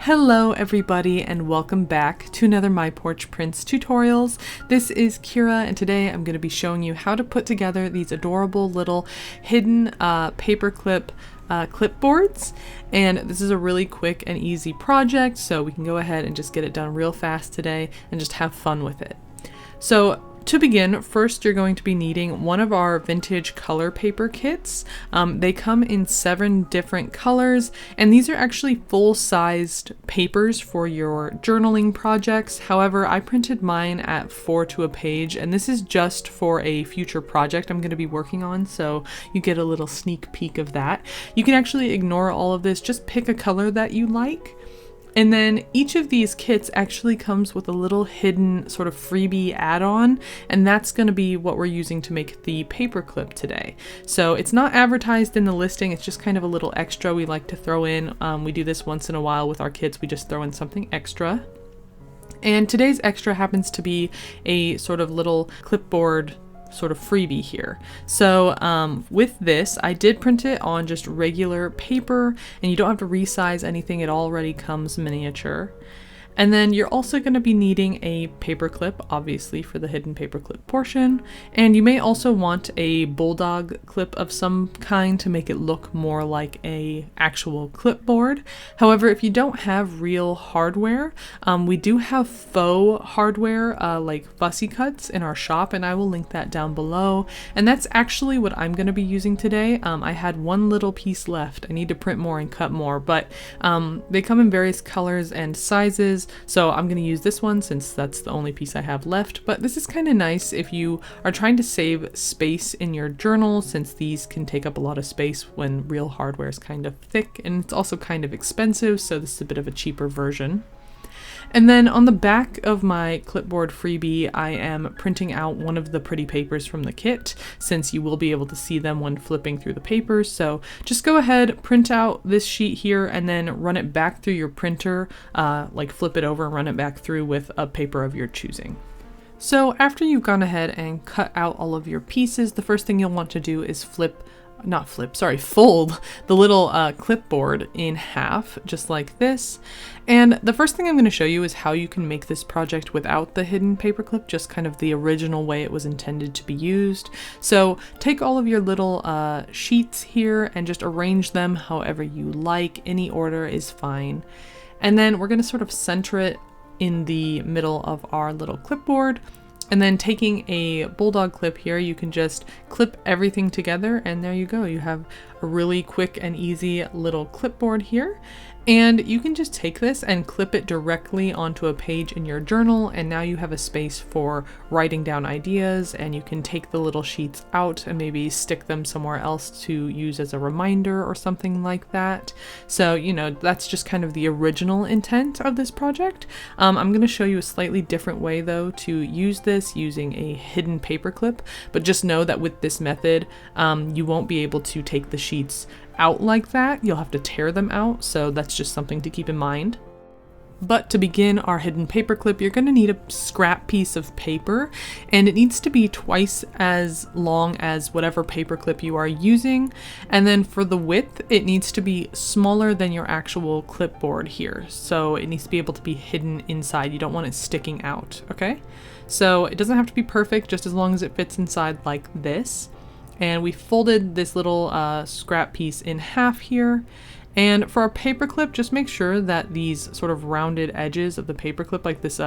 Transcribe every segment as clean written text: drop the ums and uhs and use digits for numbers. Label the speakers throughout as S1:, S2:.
S1: Hello everybody and welcome back to another My Porch Prints tutorials. This is Kyra and today I'm going to be showing you how to put together these adorable little hidden paperclip clipboards. And this is a really quick and easy project, so we can go ahead and just get it done real fast today and just have fun with it. So to begin, first you're going to be needing one of our vintage color paper kits. They come in 7 different colors, and these are actually full-sized papers for your journaling projects. However, I printed mine at 4 to a page, and this is just for a future project I'm going to be working on, so you get a little sneak peek of that. You can actually ignore all of this, just pick a color that you like. And then each of these kits actually comes with a little hidden sort of freebie add-on, and that's going to be what we're using to make the paperclip today. So it's not advertised in the listing, it's just kind of a little extra we like to throw in. We do this once in a while with our kits, we just throw in something extra. And today's extra happens to be a sort of little clipboard sort of freebie here. So with this, I did print it on just regular paper, and you don't have to resize anything, it already comes miniature. And then you're also going to be needing a paperclip, obviously for the hidden paperclip portion, and you may also want a Bulldog clip of some kind to make it look more like a actual clipboard. However, if you don't have real hardware, we do have faux hardware like FUSSY cuts in our shop, and I will link that down below. And that's actually what I'm going to be using today. I had one little piece left. I need to print more and cut more, but they come in various colors and sizes. So I'm going to use this one since that's the only piece I have left, but this is kind of nice if you are trying to save space in your journal, since these can take up a lot of space when real hardware is kind of thick, and it's also kind of expensive, so this is a bit of a cheaper version. And then on the back of my clipboard freebie, I am printing out one of the pretty papers from the kit, since you will be able to see them when flipping through the papers. So just go ahead, print out this sheet here, and then run it back through your printer, like flip it over and run it back through with a paper of your choosing. So after you've gone ahead and cut out all of your pieces, the first thing you'll want to do is fold the little clipboard in half, just like this. And the first thing I'm going to show you is how you can make this project without the hidden paperclip, just kind of the original way it was intended to be used. So take all of your little sheets here and just arrange them however you like. Any order is fine. And then we're going to sort of center it in the middle of our little clipboard. And then taking a Bulldog clip here, you can just clip everything together, and there you go. You have a really quick and easy little clipboard here. And you can just take this and clip it directly onto a page in your journal, and now you have a space for writing down ideas, and you can take the little sheets out and maybe stick them somewhere else to use as a reminder or something like that. So, you know, that's just kind of the original intent of this project. I'm going to show you a slightly different way though to use this using a hidden paperclip, but just know that with this method, you won't be able to take the sheets out like that. You'll have to tear them out, so that's just something to keep in mind. But to begin our hidden paperclip, you're going to need a scrap piece of paper, and it needs to be twice as long as whatever paperclip you are using. And then for the width, it needs to be smaller than your actual clipboard here. So it needs to be able to be hidden inside. You don't want it sticking out, okay? So it doesn't have to be perfect, just as long as it fits inside like this. And we folded this little scrap piece in half here. And for our paperclip, just make sure that these sort of rounded edges of the paperclip, like this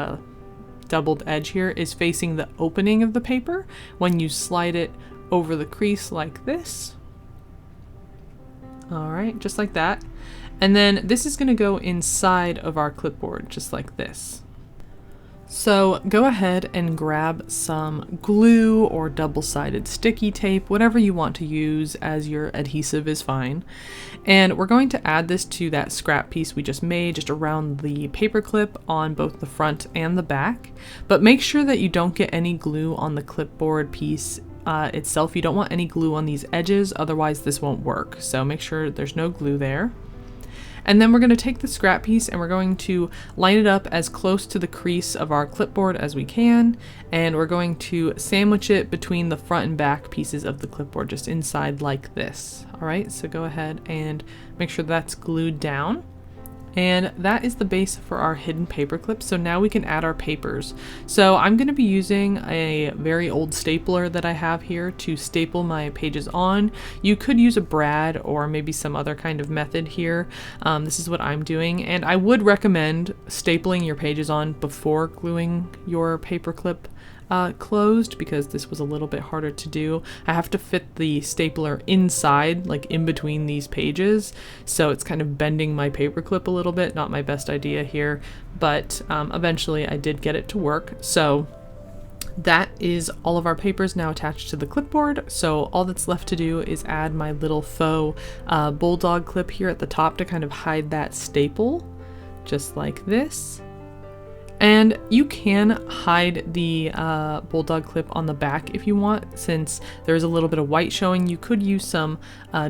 S1: doubled edge here, is facing the opening of the paper when you slide it over the crease like this. All right, just like that. And then this is going to go inside of our clipboard, just like this. So go ahead and grab some glue or double-sided sticky tape, whatever you want to use as your adhesive is fine. And we're going to add this to that scrap piece we just made, just around the paperclip on both the front and the back. But make sure that you don't get any glue on the clipboard piece itself. You don't want any glue on these edges, otherwise this won't work. So make sure there's no glue there. And then we're going to take the scrap piece and we're going to line it up as close to the crease of our clipboard as we can, and we're going to sandwich it between the front and back pieces of the clipboard, just inside like this. All right, so go ahead and make sure that's glued down. And that is the base for our hidden paper clip. So now we can add our papers. So I'm going to be using a very old stapler that I have here to staple my pages on. You could use a brad or maybe some other kind of method here. This is what I'm doing, and I would recommend stapling your pages on before gluing your paper clip closed, because this was a little bit harder to do. I have to fit the stapler inside, like in between these pages, so it's kind of bending my paper clip a little bit. Not my best idea here, but eventually I did get it to work. So that is all of our papers now attached to the clipboard. So all that's left to do is add my little faux Bulldog clip here at the top to kind of hide that staple, just like this. And you can hide the Bulldog clip on the back if you want, since there's a little bit of white showing. You could use some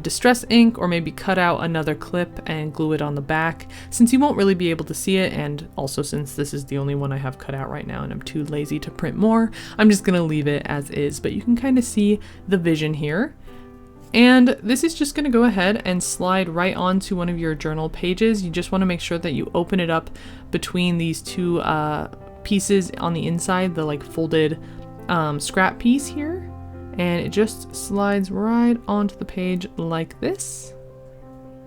S1: distress ink or maybe cut out another clip and glue it on the back, since you won't really be able to see it. And also, since this is the only one I have cut out right now and I'm too lazy to print more, I'm just gonna leave it as is, but you can kind of see the vision here. And this is just going to go ahead and slide right onto one of your journal pages. You just want to make sure that you open it up between these two pieces on the inside, the like folded scrap piece here. And it just slides right onto the page like this.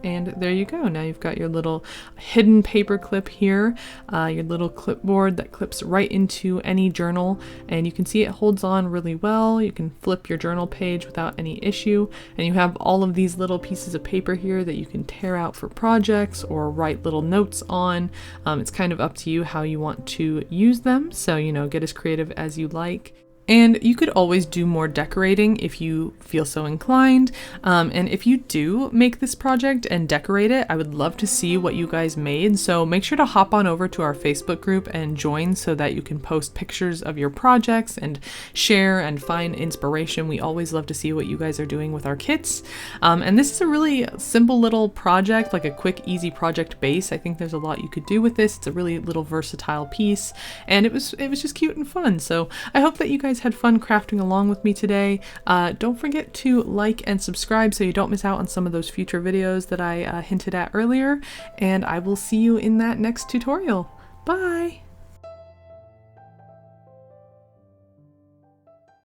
S1: And there you go. Now you've got your little hidden paper clip here, your little clipboard that clips right into any journal, and you can see it holds on really well. You can flip your journal page without any issue, and you have all of these little pieces of paper here that you can tear out for projects or write little notes on. It's kind of up to you how you want to use them, so you know, get as creative as you like. And you could always do more decorating if you feel so inclined. And if you do make this project and decorate it, I would love to see what you guys made. So make sure to hop on over to our Facebook group and join so that you can post pictures of your projects and share and find inspiration. We always love to see what you guys are doing with our kits. And this is a really simple little project, like a quick, easy project base. I think there's a lot you could do with this. It's a really little versatile piece, and it was just cute and fun. So I hope that you guys had fun crafting along with me today. Don't forget to like and subscribe so you don't miss out on some of those future videos that I hinted at earlier, and I will see you in that next tutorial. Bye!